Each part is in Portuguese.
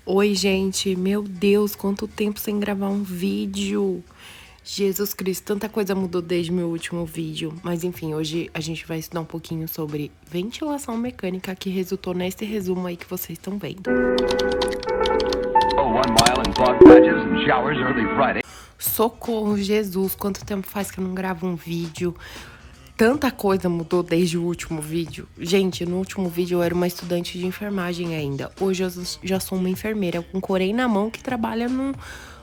Oi, gente, meu Deus, quanto tempo sem gravar um vídeo. Jesus Cristo, tanta coisa mudou desde meu último vídeo. Mas enfim, hoje a gente vai estudar um pouquinho sobre ventilação mecânica, que resultou nesse resumo aí que vocês estão vendo. Socorro, Jesus, quanto tempo faz que eu não gravo um vídeo. Tanta coisa mudou desde o último vídeo. Gente, no último vídeo eu era uma estudante de enfermagem ainda. Hoje eu já sou uma enfermeira com corém na mão que trabalha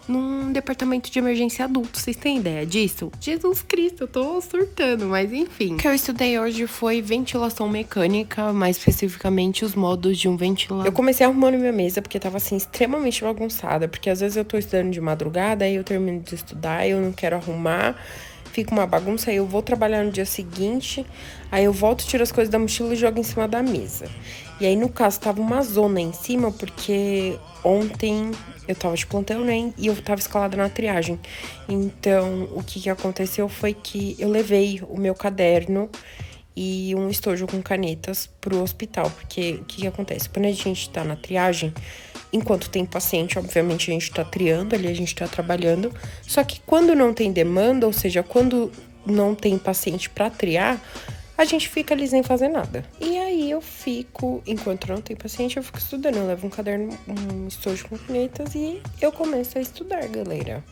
num departamento de emergência adulto. Vocês têm ideia disso? Jesus Cristo, eu tô surtando, mas enfim. O que eu estudei hoje foi ventilação mecânica, mais especificamente os modos de um ventilador. Eu comecei arrumando minha mesa porque tava assim extremamente bagunçada, porque às vezes eu tô estudando de madrugada, aí eu termino de estudar, eu não quero arrumar. Fica uma bagunça, aí eu vou trabalhar no dia seguinte, aí eu volto, tiro as coisas da mochila e jogo em cima da mesa. E aí, no caso, tava uma zona em cima, porque ontem eu tava de plantão, né, e eu tava escalada na triagem. Então, o que aconteceu foi que eu levei o meu caderno e um estojo com canetas pro hospital, porque o que acontece? Quando a gente tá na triagem, enquanto tem paciente, obviamente a gente tá triando ali, a gente tá trabalhando, só que quando não tem demanda, ou seja, quando não tem paciente pra triar, a gente fica ali sem fazer nada. E aí eu fico, enquanto não tem paciente, eu fico estudando, eu levo um caderno, um estojo com canetas e eu começo a estudar, galera.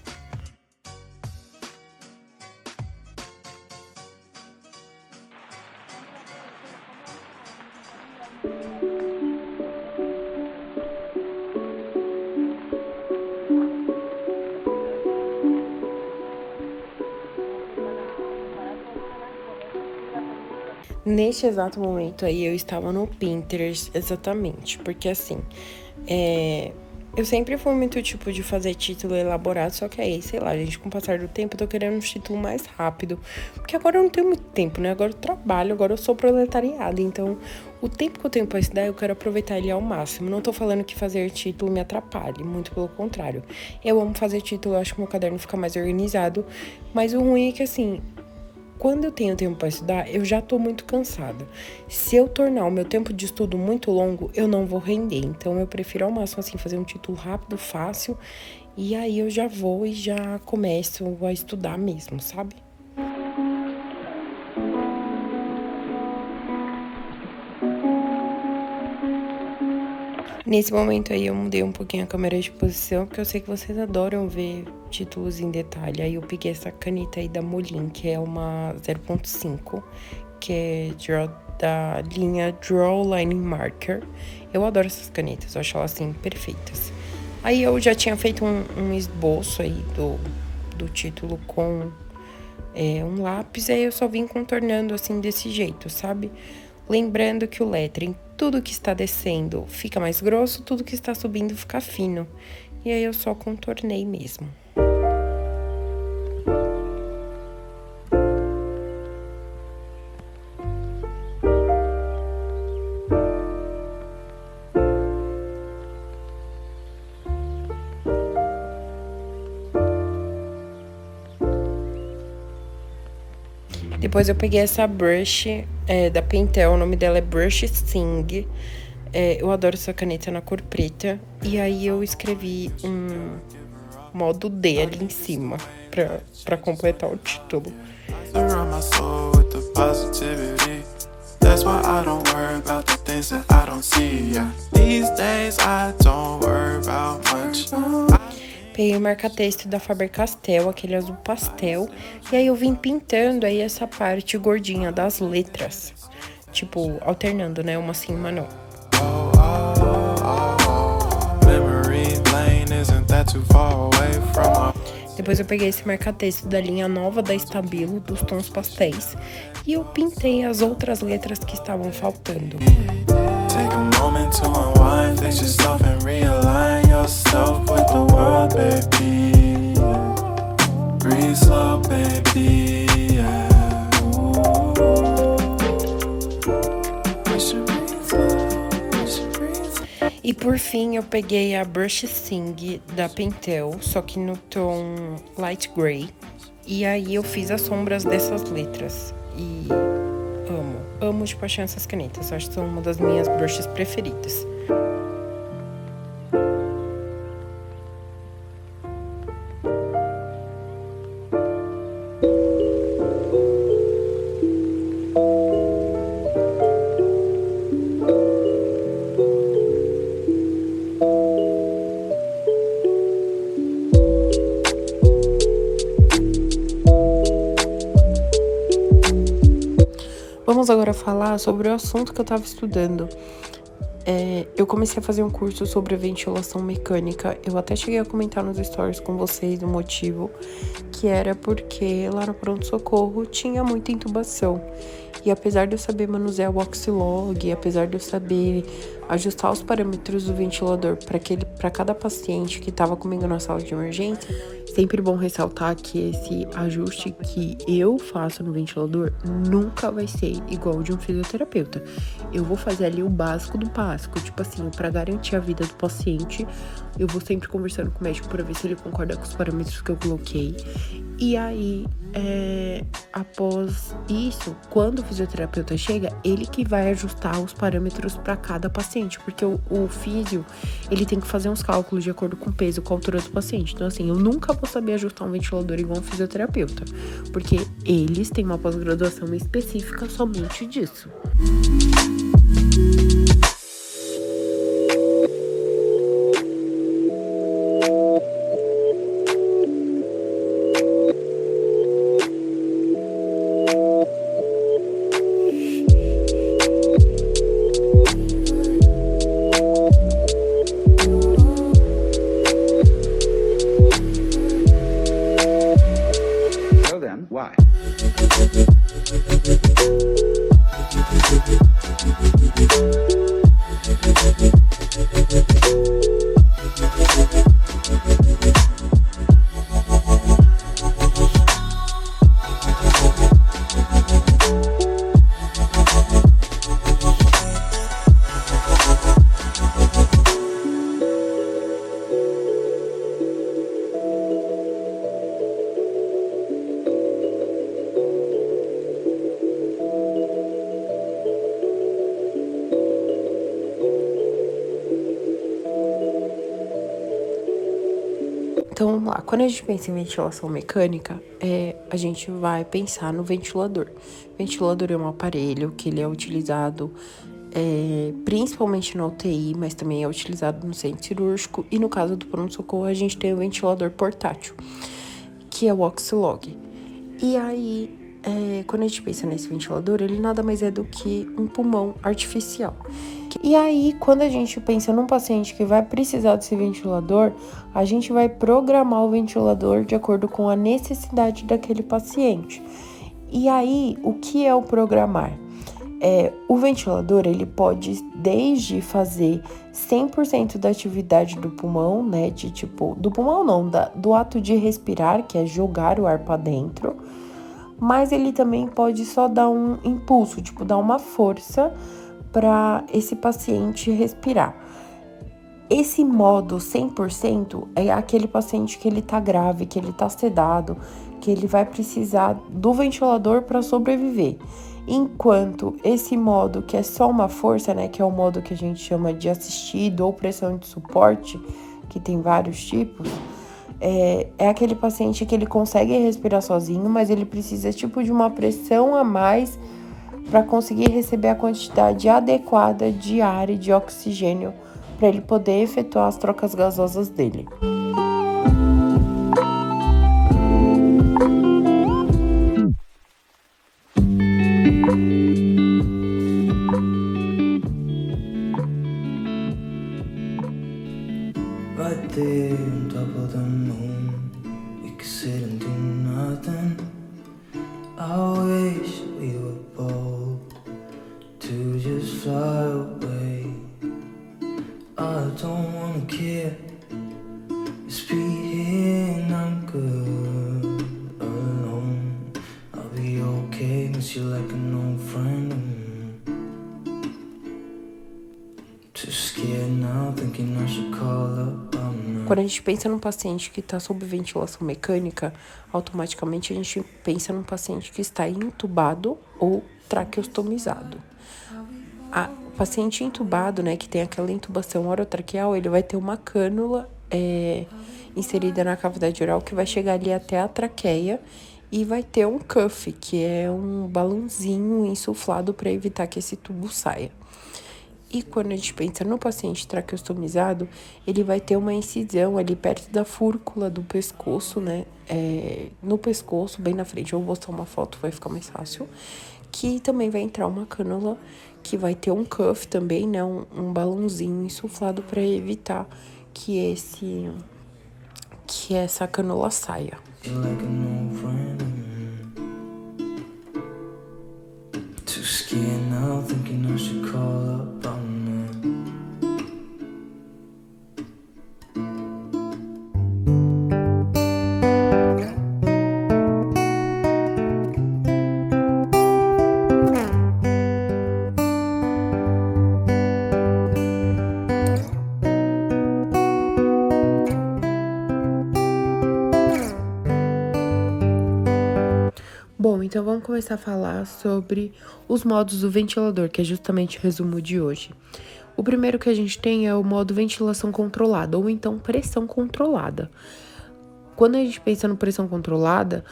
Neste exato momento aí, eu estava no Pinterest, exatamente, porque assim, eu sempre fui muito tipo de fazer título elaborado, só que aí, sei lá, gente, com o passar do tempo, eu tô querendo um título mais rápido, porque agora eu não tenho muito tempo, né, agora eu trabalho, agora eu sou proletariada, então o tempo que eu tenho pra estudar, eu quero aproveitar ele ao máximo. Não tô falando que fazer título me atrapalhe, muito pelo contrário. Eu amo fazer título, eu acho que meu caderno fica mais organizado, mas o ruim é que assim, quando eu tenho tempo para estudar, eu já tô muito cansada. Se eu tornar o meu tempo de estudo muito longo, eu não vou render. Então, eu prefiro ao máximo, assim, fazer um título rápido, fácil. E aí, eu já vou e já começo a estudar mesmo, sabe? Nesse momento aí, eu mudei um pouquinho a câmera de posição, porque eu sei que vocês adoram ver títulos em detalhe. Aí, eu peguei essa caneta aí da Molin, que é uma 0.5, que é da linha Draw Line Marker. Eu adoro essas canetas, eu acho elas, assim, perfeitas. Aí, eu já tinha feito um esboço aí do título com um lápis, aí eu só vim contornando, assim, desse jeito, sabe? Lembrando que o lettering, tudo que está descendo fica mais grosso, tudo que está subindo fica fino. E aí eu só contornei mesmo. Depois eu peguei essa brush da Pentel, o nome dela é Brush Sing. Eu adoro essa caneta na cor preta. E aí eu escrevi um modo D ali em cima, pra completar o título. That's why I don't worry about the things that I don't see. Yeah. These days I don't worry about much. Peguei o marca-texto da Faber-Castell, aquele azul pastel, e aí eu vim pintando aí essa parte gordinha das letras. Tipo, alternando, né? Uma sim, uma não. Depois eu peguei esse marca-texto da linha nova da Stabilo, dos tons pastéis, e eu pintei as outras letras que estavam faltando. Take a moment to unwind, fix yourself and realign yourself with the world, baby. Breathe slow, baby. E por fim eu peguei a Brush Sing da Pentel, só que no tom light gray. E aí eu fiz as sombras dessas letras. E amo de paixão essas canetas. Acho que são uma das minhas brushes preferidas. Vamos agora falar sobre o assunto que eu tava estudando. Eu comecei a fazer um curso sobre ventilação mecânica. Eu até cheguei a comentar nos stories com vocês o motivo, que era porque lá no pronto-socorro tinha muita intubação. E apesar de eu saber manusear o Oxilog, apesar de eu saber ajustar os parâmetros do ventilador para cada paciente que estava comigo na sala de emergência, sempre bom ressaltar que esse ajuste que eu faço no ventilador nunca vai ser igual ao de um fisioterapeuta. Eu vou fazer ali o básico do básico, tipo assim, para garantir a vida do paciente, eu vou sempre conversando com o médico para ver se ele concorda com os parâmetros que eu coloquei. E aí, após isso, quando o fisioterapeuta chega, ele que vai ajustar os parâmetros para cada paciente, porque o físio, ele tem que fazer uns cálculos de acordo com o peso, com a altura do paciente. Então, assim, eu nunca vou saber ajustar um ventilador igual um fisioterapeuta, porque eles têm uma pós-graduação específica somente disso. Why? Então, vamos lá. Quando a gente pensa em ventilação mecânica, a gente vai pensar no ventilador. O ventilador é um aparelho que ele é utilizado principalmente na UTI, mas também é utilizado no centro cirúrgico. E no caso do pronto-socorro, a gente tem o ventilador portátil, que é o Oxilog. E aí, quando a gente pensa nesse ventilador, ele nada mais é do que um pulmão artificial. E aí, quando a gente pensa num paciente que vai precisar desse ventilador, a gente vai programar o ventilador de acordo com a necessidade daquele paciente. E aí, o que é o programar? O ventilador, ele pode desde fazer 100% da atividade do pulmão, né, do pulmão não, do ato de respirar, que é jogar o ar para dentro, mas ele também pode só dar um impulso, dar uma força para esse paciente respirar. Esse modo 100% é aquele paciente que ele tá grave, que ele tá sedado, que ele vai precisar do ventilador para sobreviver. Enquanto esse modo que é só uma força, né, que é o modo que a gente chama de assistido ou pressão de suporte, que tem vários tipos, é aquele paciente que ele consegue respirar sozinho, mas ele precisa de uma pressão a mais para conseguir receber a quantidade adequada de ar e de oxigênio para ele poder efetuar as trocas gasosas dele. Right there on top of the moon, we could sit and do nothing. I wish we were bold to just fly away. I don't wanna care, just be here and I'm good alone. I'll be okay, miss you like an old friend. Too scared now, thinking I should call up. Quando a gente pensa num paciente que está sob ventilação mecânica, automaticamente a gente pensa num paciente que está entubado ou traqueostomizado. O paciente entubado, né, que tem aquela intubação orotraqueal, ele vai ter uma cânula inserida na cavidade oral que vai chegar ali até a traqueia e vai ter um cuff, que é um balãozinho insuflado para evitar que esse tubo saia. E quando a gente pensa no paciente traqueostomizado, ele vai ter uma incisão ali perto da fúrcula do pescoço, né? No pescoço, bem na frente. Eu vou mostrar uma foto, vai ficar mais fácil. que também vai entrar uma cânula que vai ter um cuff também, né? Um balãozinho insuflado para evitar que essa cânula saia. You're like an old friend. Too scared now, thinking I should call up on them. Bom, então vamos começar a falar sobre os modos do ventilador, que é justamente o resumo de hoje. O primeiro que a gente tem é o modo ventilação controlada, ou então pressão controlada. Quando a gente pensa no pressão controlada,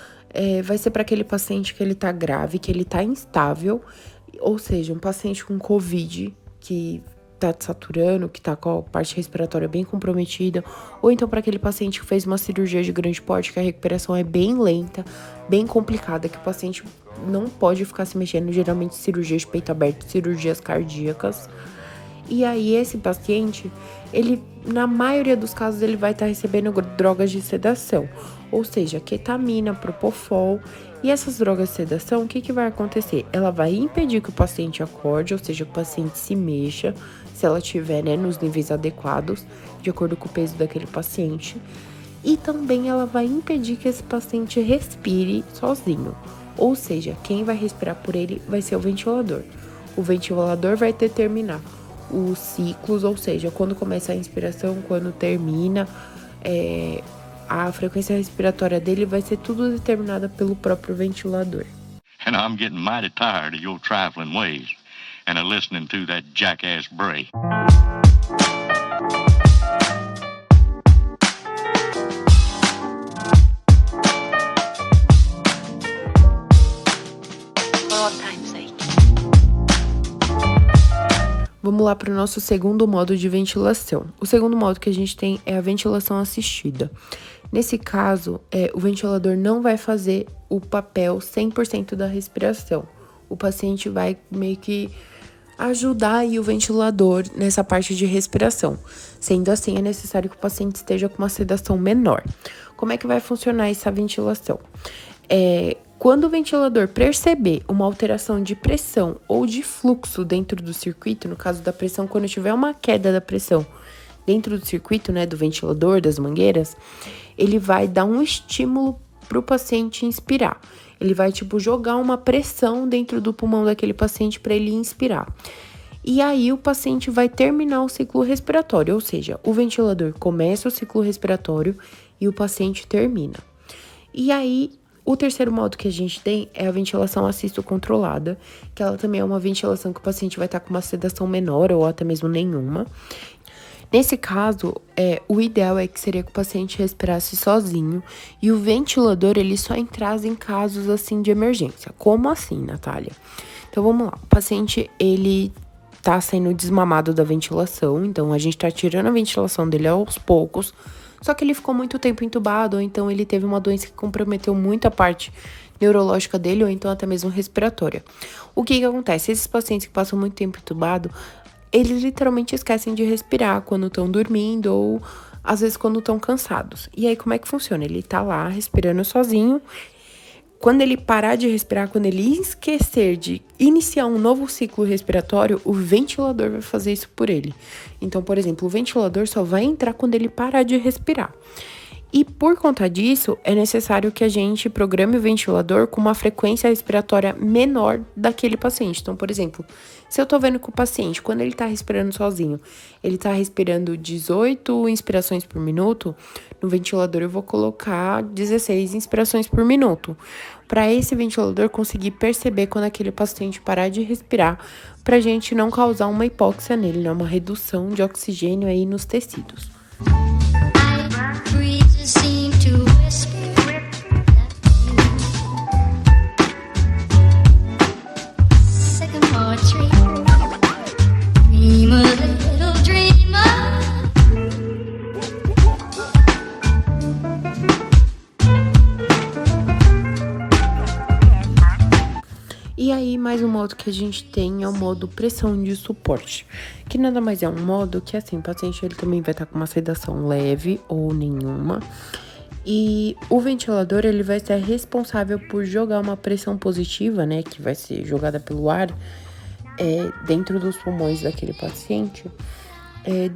vai ser para aquele paciente que ele tá grave, que ele tá instável, ou seja, um paciente com Covid, que tá saturando, que tá com a parte respiratória bem comprometida, ou então para aquele paciente que fez uma cirurgia de grande porte, que a recuperação é bem lenta, bem complicada, que o paciente não pode ficar se mexendo, geralmente cirurgias de peito aberto, cirurgias cardíacas. E aí esse paciente, ele, na maioria dos casos, ele vai estar recebendo drogas de sedação, ou seja, ketamina, propofol. E essas drogas de sedação, o que vai acontecer? Ela vai impedir que o paciente acorde, ou seja, que o paciente se mexa, se ela estiver, né, nos níveis adequados, de acordo com o peso daquele paciente. E também ela vai impedir que esse paciente respire sozinho. Ou seja, quem vai respirar por ele vai ser o ventilador. O ventilador vai determinar os ciclos, ou seja, quando começa a inspiração, quando termina, a frequência respiratória dele vai ser tudo determinada pelo próprio ventilador. And I'm getting mighty tired of your trifling ways and of listening to that jackass Bray. Vamos lá para o nosso segundo modo de ventilação. O segundo modo que a gente tem é a ventilação assistida. Nesse caso, o ventilador não vai fazer o papel 100% da respiração. O paciente vai meio que ajudar aí o ventilador nessa parte de respiração. Sendo assim, é necessário que o paciente esteja com uma sedação menor. Como é que vai funcionar essa ventilação? Quando o ventilador perceber uma alteração de pressão ou de fluxo dentro do circuito, no caso da pressão, quando tiver uma queda da pressão dentro do circuito, né, do ventilador, das mangueiras, ele vai dar um estímulo para o paciente inspirar. Ele vai, jogar uma pressão dentro do pulmão daquele paciente para ele inspirar. E aí o paciente vai terminar o ciclo respiratório, ou seja, o ventilador começa o ciclo respiratório e o paciente termina. E aí, o terceiro modo que a gente tem é a ventilação assisto-controlada, que ela também é uma ventilação que o paciente vai estar com uma sedação menor ou até mesmo nenhuma. Nesse caso, o ideal é que seria que o paciente respirasse sozinho e o ventilador ele só entrasse em casos assim de emergência. Como assim, Natália? Então vamos lá, o paciente ele tá sendo desmamado da ventilação, então a gente tá tirando a ventilação dele aos poucos. Só que ele ficou muito tempo entubado, ou então ele teve uma doença que comprometeu muito a parte neurológica dele, ou então até mesmo respiratória. O que acontece? Esses pacientes que passam muito tempo entubado, eles literalmente esquecem de respirar quando estão dormindo, ou às vezes quando estão cansados. E aí, como é que funciona? Ele tá lá respirando sozinho. Quando ele parar de respirar, quando ele esquecer de iniciar um novo ciclo respiratório, o ventilador vai fazer isso por ele. Então, por exemplo, o ventilador só vai entrar quando ele parar de respirar. E por conta disso, é necessário que a gente programe o ventilador com uma frequência respiratória menor daquele paciente. Então, por exemplo, se eu tô vendo que o paciente, quando ele tá respirando sozinho, ele tá respirando 18 inspirações por minuto, no ventilador eu vou colocar 16 inspirações por minuto. Para esse ventilador conseguir perceber quando aquele paciente parar de respirar, pra gente não causar uma hipóxia nele, né? Uma redução de oxigênio aí nos tecidos. mais um modo que a gente tem é o modo pressão de suporte, que nada mais é um modo que, assim, o paciente ele também vai estar com uma sedação leve ou nenhuma. E o ventilador, ele vai ser responsável por jogar uma pressão positiva, né, que vai ser jogada pelo ar dentro dos pulmões daquele paciente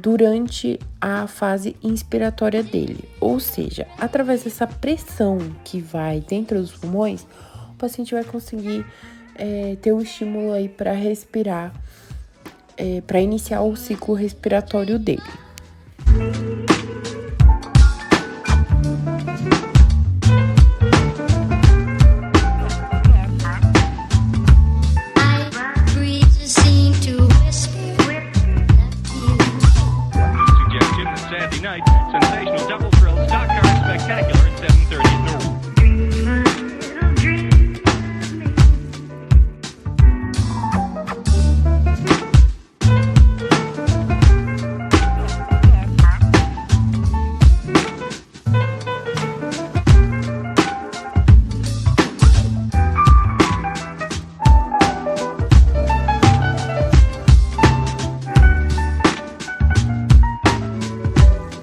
durante a fase inspiratória dele. Ou seja, através dessa pressão que vai dentro dos pulmões, o paciente vai conseguir ter um estímulo aí para respirar, para iniciar o ciclo respiratório dele. Sensational double thrill stock car spectacular at 7:30 at Norwood.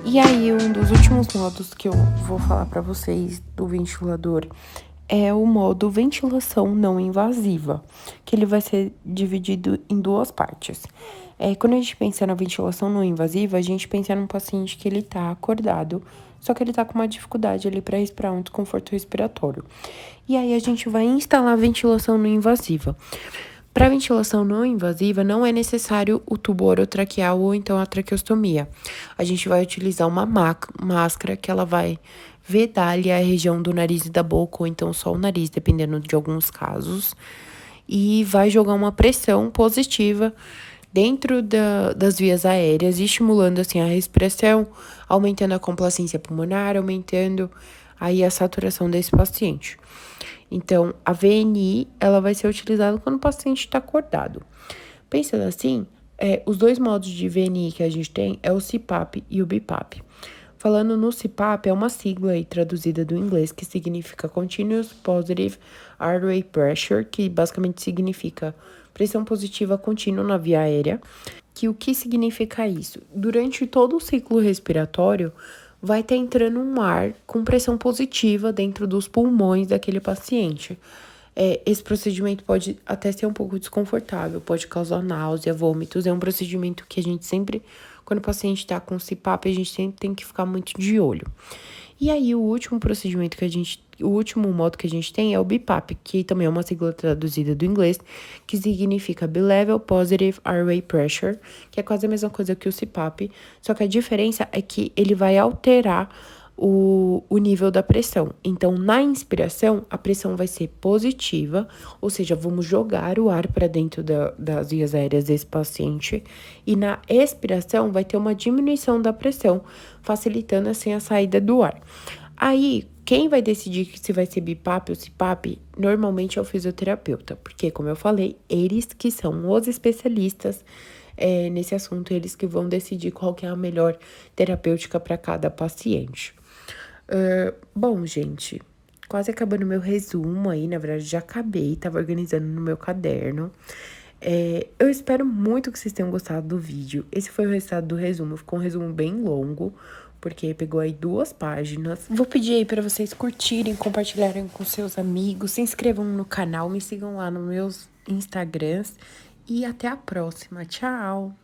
E aí, um dos últimos modos que eu vou falar para vocês do ventilador é o modo ventilação não invasiva, que ele vai ser dividido em duas partes. Quando a gente pensa na ventilação não invasiva, a gente pensa num paciente que ele tá acordado, só que ele tá com uma dificuldade ali para respirar, um desconforto respiratório. E aí a gente vai instalar a ventilação não invasiva. Para ventilação não invasiva, não é necessário o tubo orotraqueal ou então a traqueostomia. A gente vai utilizar uma máscara que ela vai vedar ali a região do nariz e da boca, ou então só o nariz, dependendo de alguns casos. E vai jogar uma pressão positiva dentro das vias aéreas, estimulando assim a respiração, aumentando a complacência pulmonar, aumentando aí a saturação desse paciente. Então, a VNI, ela vai ser utilizada quando o paciente está acordado. Pensando assim, os dois modos de VNI que a gente tem é o CPAP e o BiPAP. Falando no CPAP, é uma sigla aí traduzida do inglês que significa Continuous Positive Airway Pressure, que basicamente significa pressão positiva contínua na via aérea. O que significa isso? Durante todo o ciclo respiratório, vai estar entrando um ar com pressão positiva dentro dos pulmões daquele paciente. Esse procedimento pode até ser um pouco desconfortável, pode causar náusea, vômitos. É um procedimento que a gente sempre, quando o paciente está com CPAP, a gente sempre tem que ficar muito de olho. E aí, o último modo que a gente tem é o BiPAP, que também é uma sigla traduzida do inglês, que significa Bilevel Positive Airway Pressure, que é quase a mesma coisa que o CPAP, só que a diferença é que ele vai alterar o nível da pressão. Então, na inspiração, a pressão vai ser positiva, ou seja, vamos jogar o ar para dentro das vias aéreas desse paciente. E na expiração, vai ter uma diminuição da pressão, facilitando assim a saída do ar. Aí, quem vai decidir se vai ser BiPAP ou CPAP, normalmente é o fisioterapeuta, porque, como eu falei, eles que são os especialistas nesse assunto, eles que vão decidir qual que é a melhor terapêutica para cada paciente. Bom, gente, quase acabando meu resumo aí, na verdade já acabei, tava organizando no meu caderno. Eu espero muito que vocês tenham gostado do vídeo. Esse foi o resultado do resumo, ficou um resumo bem longo, porque pegou aí 2 páginas. Vou pedir aí pra vocês curtirem, compartilharem com seus amigos, se inscrevam no canal, me sigam lá nos meus Instagrams e até a próxima. Tchau!